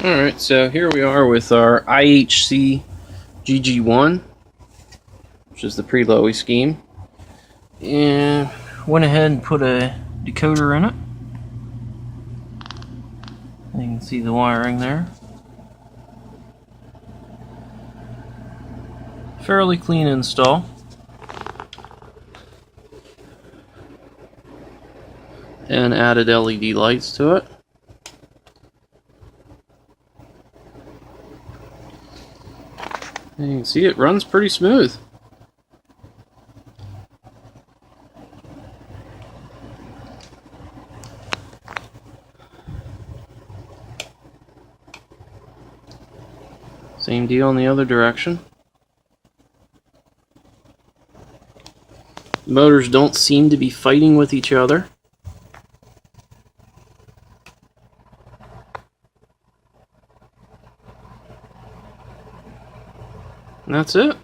Alright, so here we are with our IHC GG1, which is the preload scheme. And went ahead and put a decoder in it. You can see the wiring there. Fairly clean install. And added LED lights to it. And you can see it runs pretty smooth. Same deal in the other direction. The motors don't seem to be fighting with each other. And that's it.